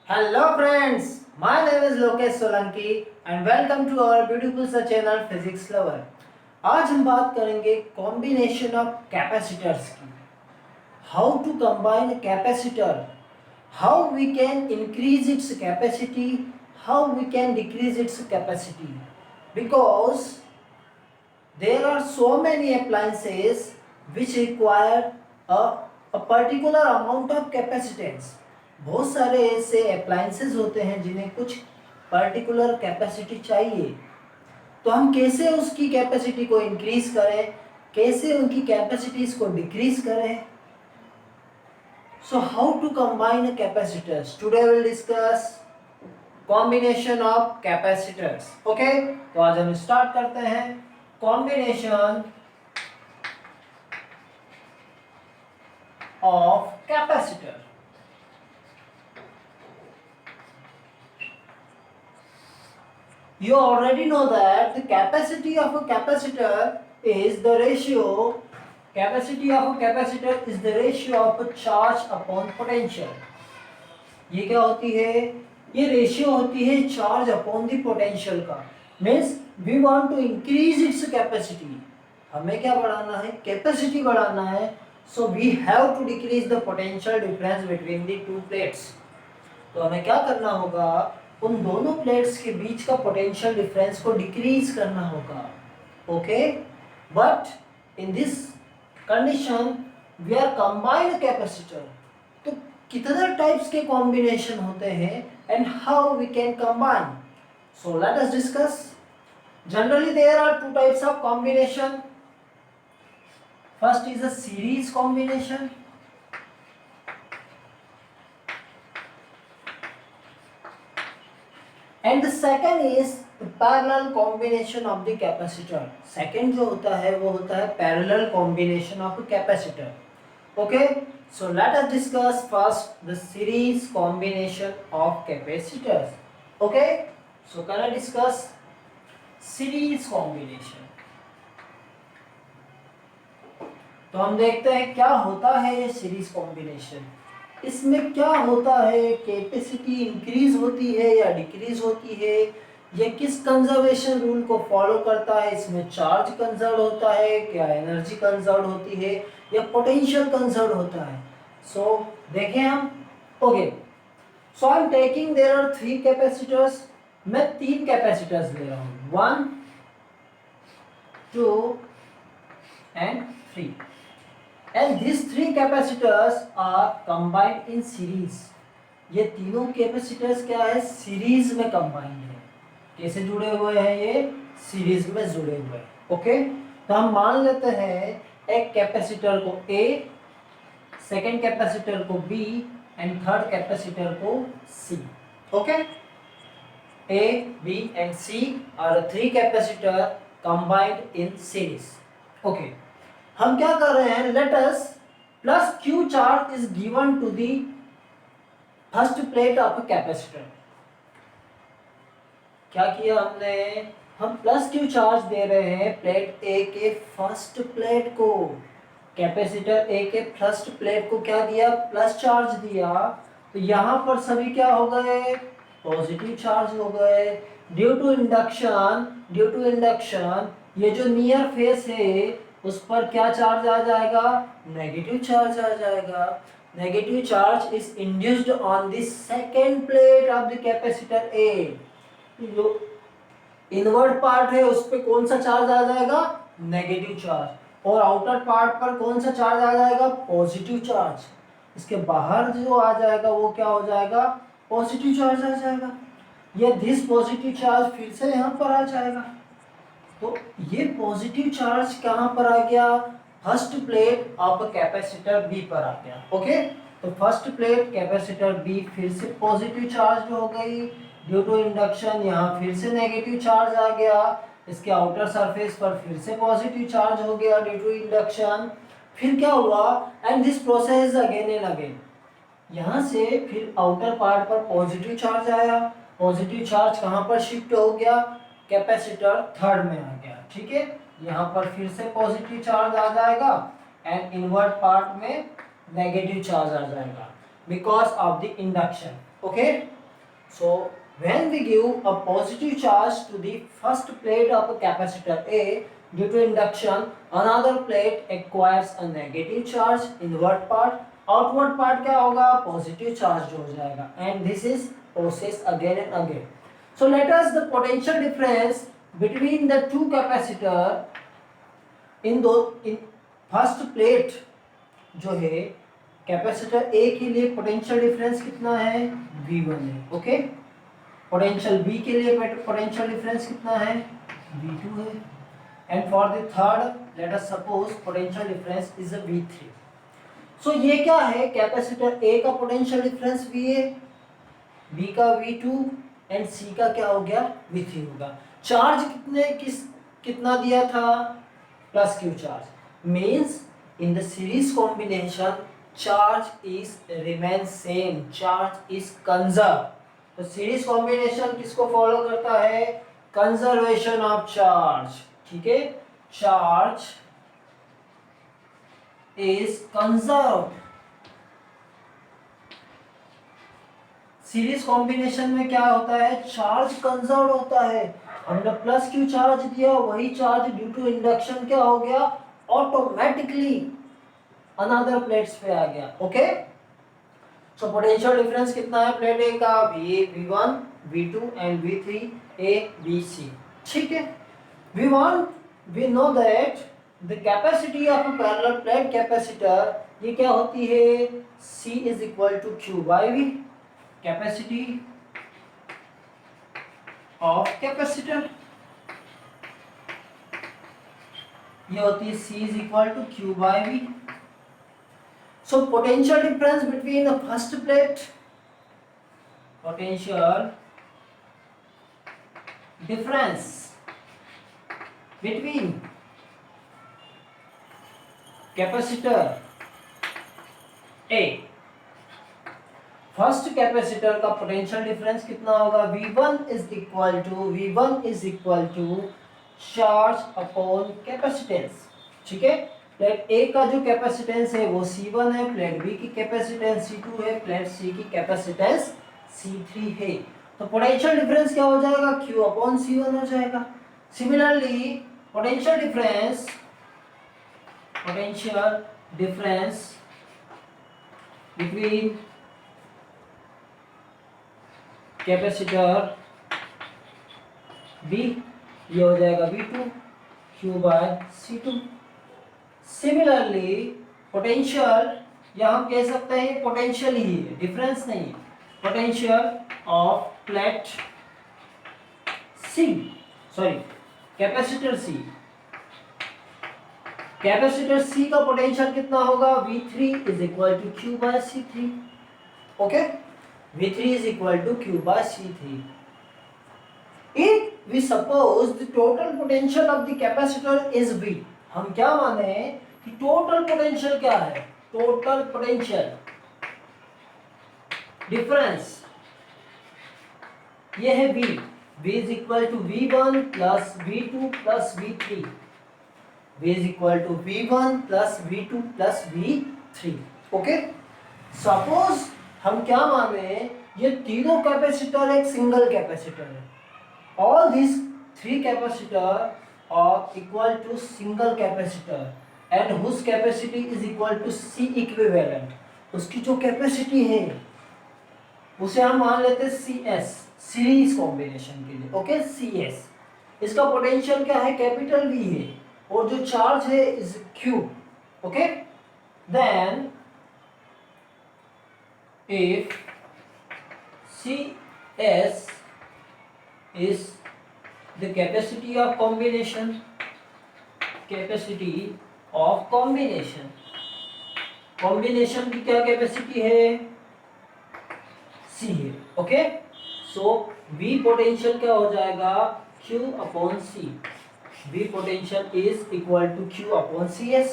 Hello friends, my name is Lokesh Solanki and welcome to our beautiful सा channel Physics Lover। आज हम बात करेंगे combination of capacitors की। How to combine a capacitor, how we can increase its capacity, how we can decrease its capacity, because there are so many appliances which require a particular amount of capacitance। बहुत सारे ऐसे appliances होते हैं जिन्हें कुछ particular capacity चाहिए, तो हम कैसे उसकी कैपेसिटी को इंक्रीज करें, कैसे उनकी कैपेसिटीज को डिक्रीज करें। So how to combine capacitors, today will discuss combination of capacitors. Okay, तो आज हम स्टार्ट करते हैं combination of capacitor. You already know that the capacity of a capacitor is the ratio. Capacity of a capacitor is the ratio of a charge upon potential. ये क्या होती है? ये रेशियो होती है चार्ज अपॉन द पोटेंशियल का। Means we want to increase its capacity. हमें क्या बढ़ाना है? कैपेसिटी बढ़ाना है। So we have to decrease the potential difference between the two plates. तो हमें क्या करना होगा? उन दोनों प्लेट्स के बीच का पोटेंशियल डिफरेंस को डिक्रीज करना होगा। Okay, but in this condition we are combined capacitor. तो कितने टाइप्स के कॉम्बिनेशन होते हैं and how we can combine? So let us discuss. Generally there are two types of combination. First is a series combination and the second is the parallel combination of the capacitor। second जो होता है वो होता है parallel combination of a capacitor। okay, so let us discuss first the series combination of capacitors। okay, so can I discuss series combination? तो हम देखते हैं क्या होता है ये सीरीज कॉम्बिनेशन। इसमें क्या होता है? कैपेसिटी इंक्रीज होती है या डिक्रीज होती है? ये किस कंजर्वेशन रूल को फॉलो करता है? इसमें चार्ज कंजर्व होता है, क्या एनर्जी कंजर्व होती है, या पोटेंशियल कंजर्व होता है? सो देखें हम। Okay, so I am taking there are 3 capacitors. मैं 3 कैपेसिटर्स ले रहा हूँ, 1 2 and 3, and these 3 capacitors are combined in series। ये तीनों कैपेसिटर्स क्या है? सीरीज में कंबाइंड है। कैसे जुड़े हुए हैं? ये सीरीज में जुड़े हुए हैं। ओके, तो हम मान लेते हैं एक कैपेसिटर को A, सेकेंड कैपेसिटर को B एंड थर्ड कैपेसिटर को C। Okay, A, B and C are 3 capacitor combined in series। Okay, हम क्या कर रहे हैं? Let us plus Q charge is given to the first plate of capacitor. क्या किया हमने? हम प्लस क्यू चार्ज दे रहे हैं प्लेट ए के फर्स्ट प्लेट को। कैपेसिटर ए के फर्स्ट प्लेट को क्या दिया? प्लस चार्ज दिया। तो यहां पर सभी क्या हो गए? पॉजिटिव चार्ज हो गए। ड्यू टू इंडक्शन ये जो नियर फेस है उस पर क्या चार्ज आ जाएगा? नेगेटिव चार्ज आ जाएगा। Negative charge is induced on the second plate of the capacitor A. जो इनवर्ट पार्ट है उस पे कौन सा चार्ज आ जाएगा? Negative charge. और आउटर पार्ट पर कौन सा चार्ज आ जाएगा? Positive charge. इसके बाहर जो आ जाएगा वो क्या हो जाएगा? पॉजिटिव चार्ज आ जाएगा। ये दिस पॉजिटिव चार्ज फिर से यहाँ पर आ जाएगा। तो ये पॉजिटिव चार्ज कहाँ पर आ गया? First plate of capacitor B पर आ गया। ओके, तो फर्स्ट प्लेट कैपेसिटर बी फिर से पॉजिटिव चार्ज हो गई। ड्यू टू इंडक्शन यहाँ फिर से नेगेटिव चार्ज आ गया। इसके आउटर सरफेस पर फिर से पॉजिटिव चार्ज हो गया ड्यू टू इंडक्शन। फिर क्या हुआ? And this process again and again. यहाँ से फिर आउटर पार्ट पर पॉजिटिव चार्ज आया। पॉजिटिव चार्ज कहाँ पर शिफ्ट हो गया? कैपेसिटर थर्ड में आ गया। ठीक है, यहाँ पर फिर से पॉजिटिव चार्ज आ जाएगा एंड इनवर्ट पार्ट में नेगेटिव चार्ज आ जाएगा because of the induction. Okay, So when we give a positive charge to the first plate of a capacitor A due to induction, another plate acquires a negative charge. Inward part, outward part क्या होगा? Positive charge हो जाएगा. And this is process again and again. So let us the potential difference between the two capacitor in first plate जो है capacitor ए के लिए potential difference कितना है? V1 है. ओके, पोटेंशियल बी के लिए पोटेंशियल डिफरेंस कितना है? V2 है. And for the third let us suppose potential difference is a V3. सो ये क्या है? कैपेसिटर ए का पोटेंशियल डिफरेंस V है, बी का V2 एंड सी का क्या हो गया? V3 होगा. चार्ज कितना दिया था? Plus Q charge. Means in the series combination charge is remain same, charge is conserve. तो सीरीज कॉम्बिनेशन किसको फॉलो करता है? Conservation of charge. ठीक है, charge is conserve. Series combination में क्या होता है? चार्ज कंजर्व होता है. हमने प्लस क्यू चार्ज दिया, वही चार्ज ड्यू टू इंडक्शन क्या हो गया? ऑटोमेटिकली अनदर प्लेट्स पे आ गया. ओके, सो पोटेंशियल डिफरेंस कितना है प्लेट ए का? V1, V2 and V3, A, B, C. ठीक है, we know that the capacity of a parallel plate capacitor ये क्या होती है? C is equal to Q by V. Capacity of capacitor ये होती है C is equal to Q by V. So potential difference between the first plate, potential difference between capacitor A, first capacitor का potential difference कितना होगा? V1 is equal to charge upon capacitance. ठीक है, plate ए का जो capacitance है वो C1 है, प्लेट बी की कैपेसिटेंस C2 है, प्लेट सी की कैपेसिटेंस C3 है. तो पोटेंशियल डिफरेंस क्या हो जाएगा? Q अपॉन C1 हो जाएगा. Similarly potential difference between capacitor B ये हो जाएगा V2 Q bye C2. Similarly potential या हम कह सकते हैं पोटेंशियल ही है, डिफरेंस नहीं है. Potential of plate C, sorry capacitor C, capacitor C का पोटेंशियल कितना होगा? V3 is equal to Q by C3. Okay, V3 is equal to Q by C3. If we suppose the total potential of the capacitor is V, हम क्या माने कि total potential क्या है? Total potential difference ये है V. V is equal to V1 plus V2 plus V3. V is equal to V1 plus V2 plus V3. Okay, suppose हम क्या माने? ये तीनों कैपेसिटर एक सिंगल कैपेसिटर है. All this three capacitor are equal to single capacitor and whose capacity is equal to C equivalent. उसकी जो capacity है उसे हम मान लेते हैं CS, सीरीज कॉम्बिनेशन के लिए. Okay, CS. इसका पोटेंशियल क्या है? कैपिटल V है और जो चार्ज है is Q. Okay, then if CS is the capacity of combination, combination की क्या कैपेसिटी है? C है. ओके, सो V पोटेंशियल क्या हो जाएगा? Q upon C. V potential is equal to Q upon CS.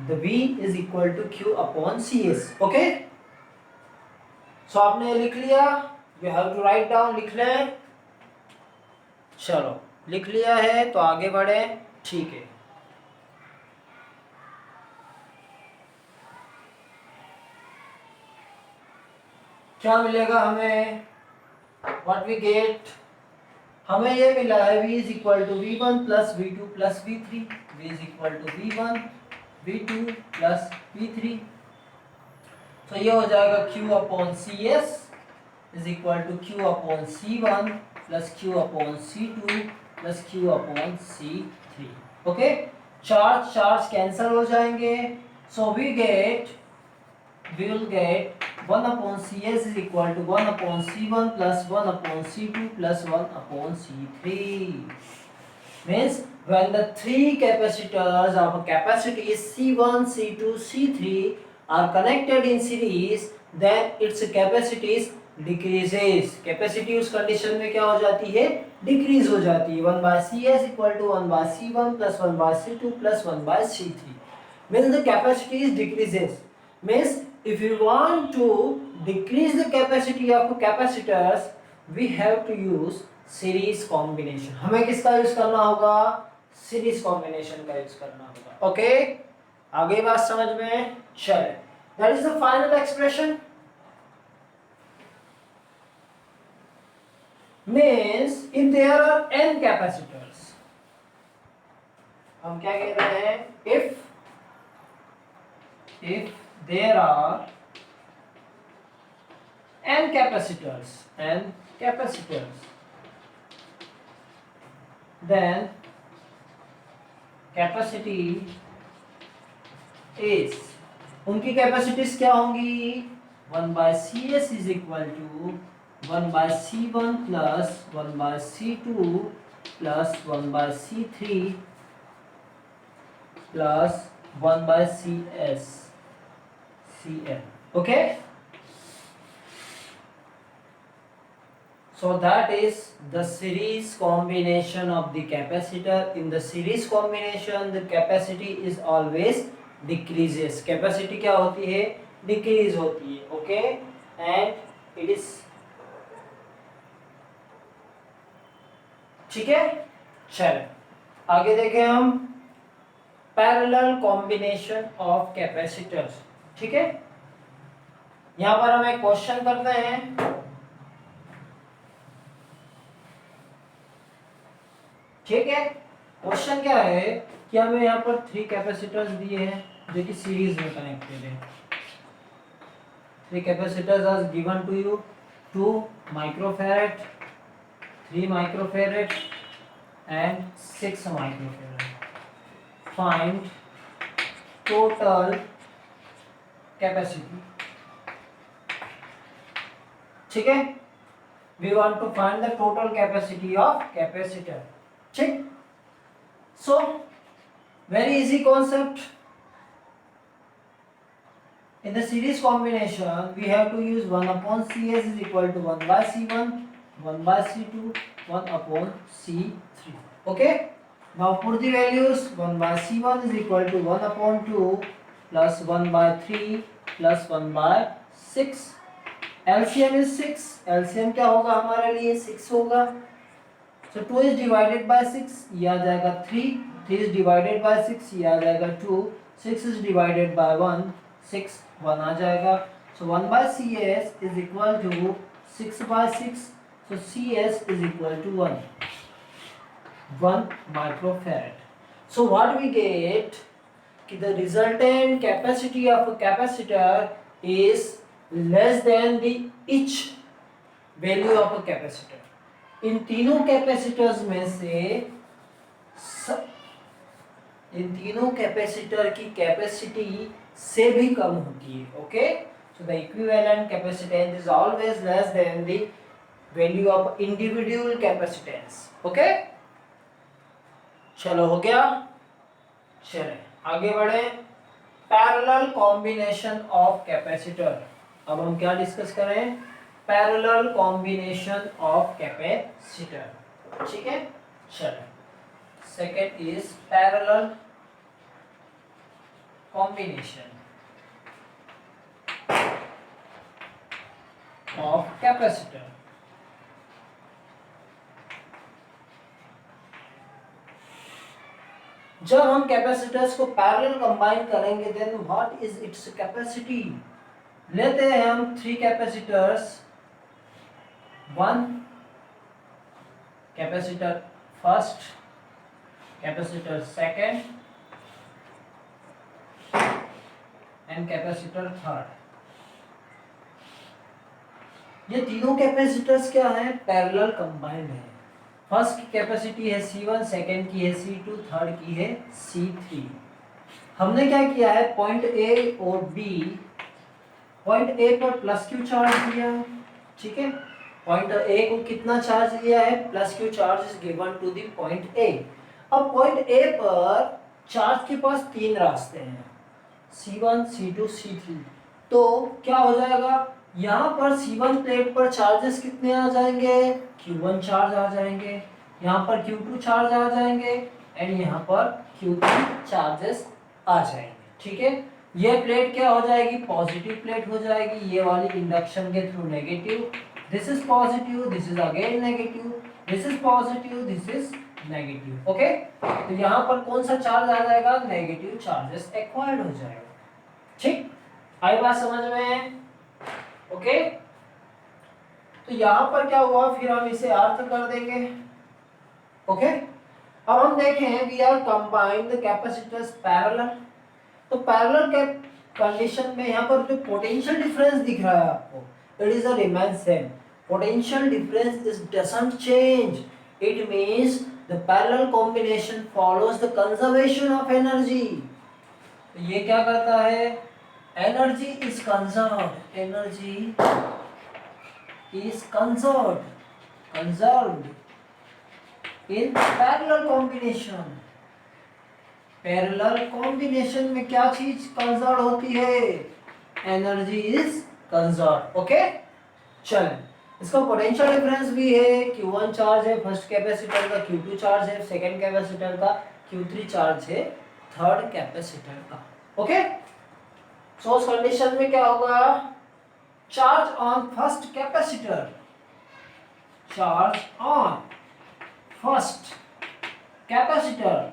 The V is equal to Q upon CS. Okay, so आपने लिख लिया? We have to write down. लिख लें? चलो लिख लिया है तो आगे बढ़े. ठीक है, क्या मिलेगा हमें? व्हाट वी गेट, हमें ये मिला है v is equal to v1 plus v2 plus v3, v is equal to v1 v2 plus v3, तो ये हो जाएगा q upon C S is equal to q upon c1 plus q upon c2 plus q upon c3. Okay, charge charge cancel हो जाएंगे, so we will get 1 upon cs is equal to 1 upon c1 plus 1 upon c2 plus 1 upon c3. Means when the three capacitors of a capacity is c1 c2 c3 are connected in series, then its capacity decreases. Capacity उस condition में क्या हो जाती है, decrease हो जाती है. 1 by cs equal to 1 by c1 plus 1 by c2 plus 1 by c3. Means the capacity is decreases. Means if you want to decrease the capacity of capacitors, we have to use series combination. हमें किसका use करना होगा, series combination का use करना होगा. Okay, आगे बात समझ में चले. That is the final expression. Means if there are n capacitors, हम क्या कह रहे हैं, if there are n capacitors, then capacity is, उनकी कैपेसिटीज क्या होंगी, 1 by cs is equal to 1 by c1 plus 1 by c2 plus 1 by c3 plus 1 by cs cl. Okay, so that is the series combination of the capacitor. In the series combination the capacity is always decreases. capacity क्या होती है, decrease होती है. Okay, and it is, ठीक है. चल आगे देखें हम पैरेलल कॉम्बिनेशन ऑफ कैपेसिटर्स. ठीक है, यहां पर हम एक क्वेश्चन करते हैं. ठीक है, क्वेश्चन क्या है कि हमें यहाँ पर 3 कैपेसिटर्स दिए हैं जो कि सीरीज में कनेक्टेड है. 3 capacitors are given to you, 2 microfarad, 3 microfarad and 6 microfarad. Find total capacity. ठीक है, we want to find the total capacity of capacitor. ठीक, so very easy concept. In the series combination we have to use 1 upon cs is equal to 1 by c1, 1 by c2, 1 upon c3. Okay, now put the values. 1 by c1 is equal to 1 upon 2 plus 1 by 3 plus 1 by 6. LCM is 6. LCM क्या होगा हमारे लिए, 6 होगा. So 2 is divided by 6, ये आ जाएगा 3. 3 is divided by 6, ये आ जाएगा 2. 6 is divided by 1, 6, 1 आ जाएगा. So 1 by cs is equal to 6 by 6. So cs is equal to 1 microfarad. So what we get, कि the resultant capacity of a capacitor is less than the each value of a capacitor. इन तीनों capacitors में से इन तीनों capacitor की capacity से भी कम होती है. Okay, so the equivalent capacitance is always less than the value of individual capacitance. Okay, चलो हो गया. चले आगे बढ़े. Parallel combination of capacitor. अब हम क्या डिस्कस करें, पैरेलल कॉम्बिनेशन ऑफ कैपेसिटर. ठीक है, चलो second is parallel combination of capacitor. जब हम कैपेसिटर्स को पैरेलल कंबाइन करेंगे then what is its capacity. लेते हैं हम 3 capacitors 1 capacitor first, capacitor second and capacitor third. ये तीनों कैपेसिटर्स क्या हैं? पैरेलल कंबाइंड है। फर्स्ट की कैपेसिटी है C1, सेकेंड की है C2, थर्ड की है C3। हमने क्या किया है, पॉइंट ए और बी, पॉइंट ए पर प्लस क्यू चार्ज दिया है, ठीक है। पॉइंट ए को कितना चार्ज दिया है? Plus Q charge is given to the point A. अब पॉइंट ए पर चार्ज के पास तीन रास्ते हैं, C1, C2, C3। तो क्या हो जाएगा, यहाँ पर C1 प्लेट पर चार्जेस कितने आ जाएंगे? Q1 चार्ज आ जाएंगे, यहाँ पर Q2 चार्ज आ जाएंगे एंड यहाँ पर Q3 चार्जेस आ जाएंगे, ठीक है। ये प्लेट क्या हो जाएगी? पॉजिटिव प्लेट हो जाएगी, ये वाली इंडक्शन के through negative. This is positive, this is again negative, this is positive, this is negative, okay. तो यहाँ पर कौन सा चार्ज आ जाएगा? नेगेटिव चार्जेस एक्वायर्ड हो जाएगा, ठीक। आई बात समझ में? ओके। तो यहां पर क्या हुआ, फिर हम इसे अर्थ कर देंगे, ओके। अब हम देखें, we are combined the capacitors parallel. तो पैरेलल के कंडीशन में यहाँ पर जो पोटेंशियल डिफरेंस दिख रहा है आपको, it is a remain same. Potential difference is doesn't change, it means the parallel combination follows the conservation of energy. तो ये क्या करता है? Energy is conserved, energy is conserved in parallel combination। Parallel combination में क्या चीज conserve होती है? Energy is conserve, okay. चल, इसका पोटेंशियल डिफरेंस भी है, Q1 चार्ज है फर्स्ट कैपेसिटर का, Q2 चार्ज है सेकंड कैपेसिटर का, Q3 चार्ज है थर्ड कैपेसिटर का, ओके। सो उस कंडीशन में क्या होगा? Charge on first capacitor, charge on first capacitor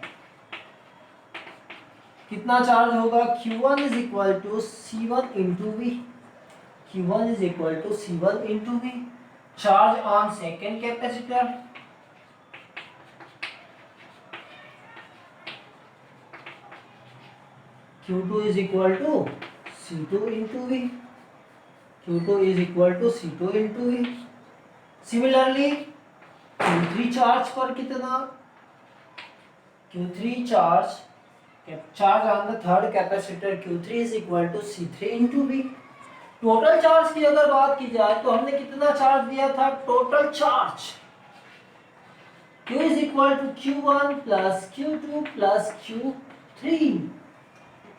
कितना चार्ज होगा? Q1 is equal to C1 into V, Q1 is equal to C1 into V. Charge on second capacitor, Q2 is equal to C2 into V, Q2 is equal to C2 into V। Similarly, Q3 charge पर कितना? Q3 charge on the third capacitor, Q3 is equal to C3 into V। Total charge की अगर बात की जाए तो हमने कितना चार्ज दिया था? Total charge Q is equal to Q1 plus Q2 plus Q3।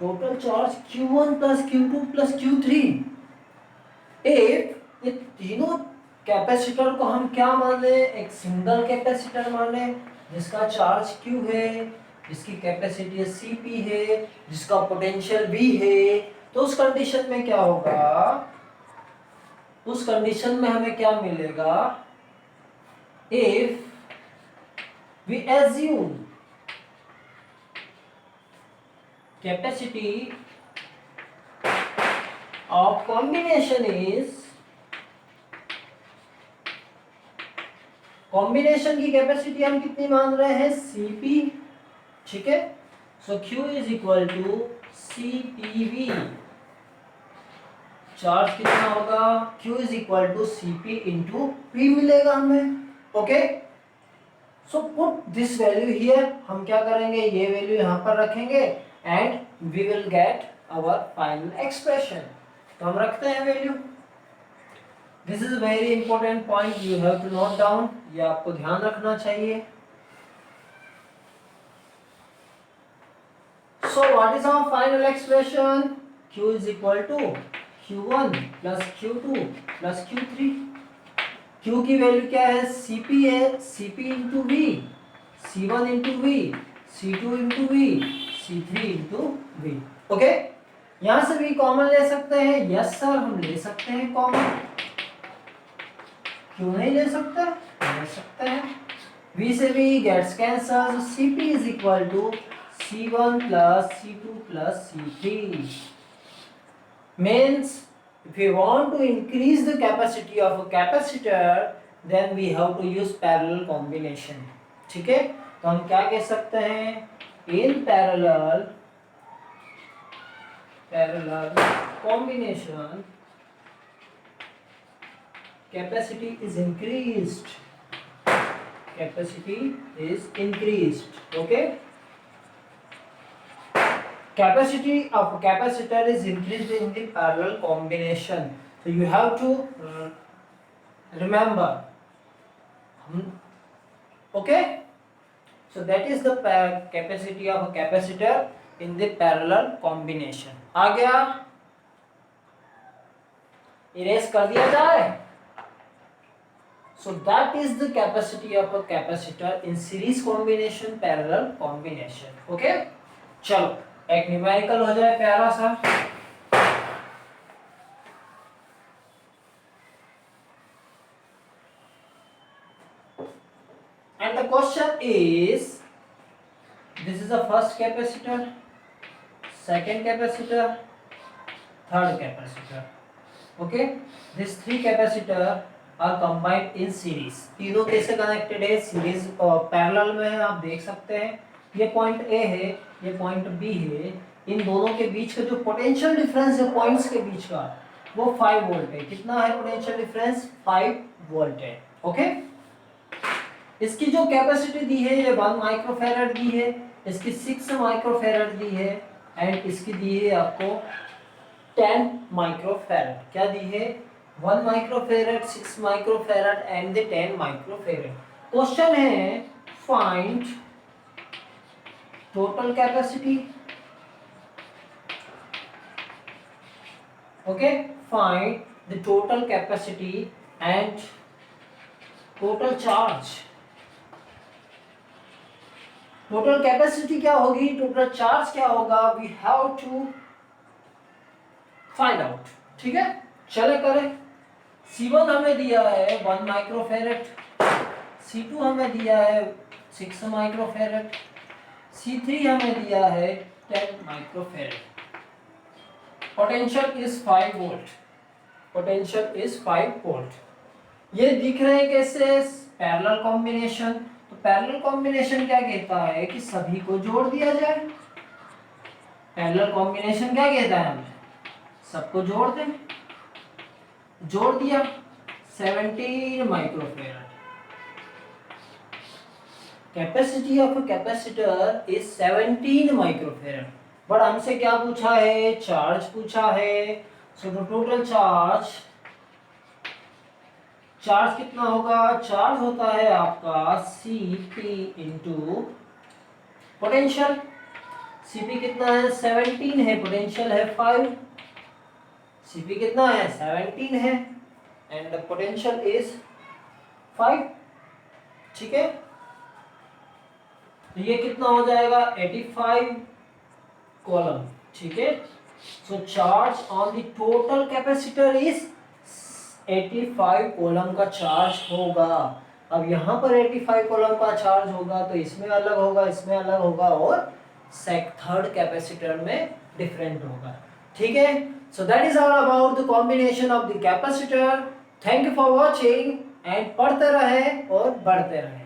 Total charge Q1 plus Q2 plus Q3। ये तीनों कैपेसिटर को हम क्या मान ले? एक सिंगल कैपेसिटर माने जिसका चार्ज Q है, जिसकी कैपेसिटी Cp है, जिसका पोटेंशियल V है। तो उस कंडीशन में क्या होगा? उस कंडीशन में हमें क्या मिलेगा? If we assume capacity of combination combination की कैपेसिटी हम कितनी मान रहे हैं? Cp, ठीक है। So Q is equal to CpV। Charge कितना होगा? Q is equal to Cp into P मिलेगा हमें, okay. So put this value here. हम क्या करेंगे? ये वैल्यू यहाँ पर रखेंगे and we will get our final expression. तो हम रखते हैं value. This is very important point, you have to note down, ये आपको ध्यान रखना चाहिए। So what is our final expression? Q is equal to Q1 plus Q2 plus Q3। Q की वैल्यू क्या है? Cp है, Cp into V, C1 into V, C2 into V, C3 into V, okay. यहां से भी common ले सकते हैं? यस सर, हम ले सकते हैं कॉमन। क्यों नहीं ले सकते? ले सकते हैं। V से V gets cancel, Cp is equal to C1 plus C2 plus C3। Means if you want to increase the capacity of a capacitor, then we have to use parallel combination. ठीक है, तो हम क्या कह सकते हैं, in parallel combination capacity is increased, okay, capacity of capacitor is increased in the parallel combination, so you have to remember, okay, so that is the capacity of a capacitor in the parallel combination। आ गया, erase कर दिया जाए। So that is the capacity of a capacitor in series combination, parallel combination, okay। चलो एक numerical हो जाए प्यारा सा। And the question is, this is the first capacitor, second capacitor, third capacitor, okay, these three capacitor are combined in series. तीनों कैसे connected है, series parallel में है, आप देख सकते हैं। ये पॉइंट ए है, ये पॉइंट बी है, इन दोनों के बीच का जो पोटेंशियल डिफरेंस है पॉइंट्स के बीच का, वो 5 वोल्ट है। कितना है पोटेंशियल डिफरेंस, 5 वोल्ट है, ओके। इसकी जो कैपेसिटी दी है, ये 1 माइक्रोफैरड दी है, इसकी 6 माइक्रोफैरड दी है, एंड इसकी दी है आपको 10 माइक्रोफैरड। क्या दी है, 1 microfarad, 6 microfarad and 10 microfarad. Question है, find total capacity, okay, find the total capacity and total charge. Total capacity क्या होगी, टोटल चार्ज क्या होगा, we have to find out. ठीक है, चले करें। C1 हमें दिया है 1 माइक्रोफैरड, C2 हमें दिया है 6 माइक्रोफैरड, C3 हमें दिया है 10 microfarad. Potential is 5 volt, potential is 5 volt. ये दिख रहे हैं कैसे, पैरेलल कॉम्बिनेशन। तो पैरेलल कॉम्बिनेशन क्या कहता है कि सभी को जोड़ दिया जाए। पैरेलल कॉम्बिनेशन क्या कहता है, हमें सबको जोड़ दें। जोड़ दिया, 17 microfarad. Capacity of a capacitor is 17 microfarad. But हमसे क्या पूछा है, चार्ज पूछा है। सो टोटल चार्ज, चार्ज कितना होगा, चार्ज होता है आपका Cp इंटू पोटेंशियल। Cp कितना है, 17 है, पोटेंशियल है 5। Cp कितना है, 17 है, एंड द पोटेंशियल इज 5। ठीक है, तो ये कितना हो जाएगा, 85 कॉलम। ठीक है, so charge on the total capacitor is 85 coulomb का चार्ज होगा। अब यहाँ पर 85 कॉलम का चार्ज होगा, तो इसमें अलग होगा, इसमें अलग होगा, और थर्ड कैपेसिटर में डिफरेंट होगा। ठीक है, so that is all about the combination of the capacitor. Thank you for watching, and पढ़ते रहे और बढ़ते रहे।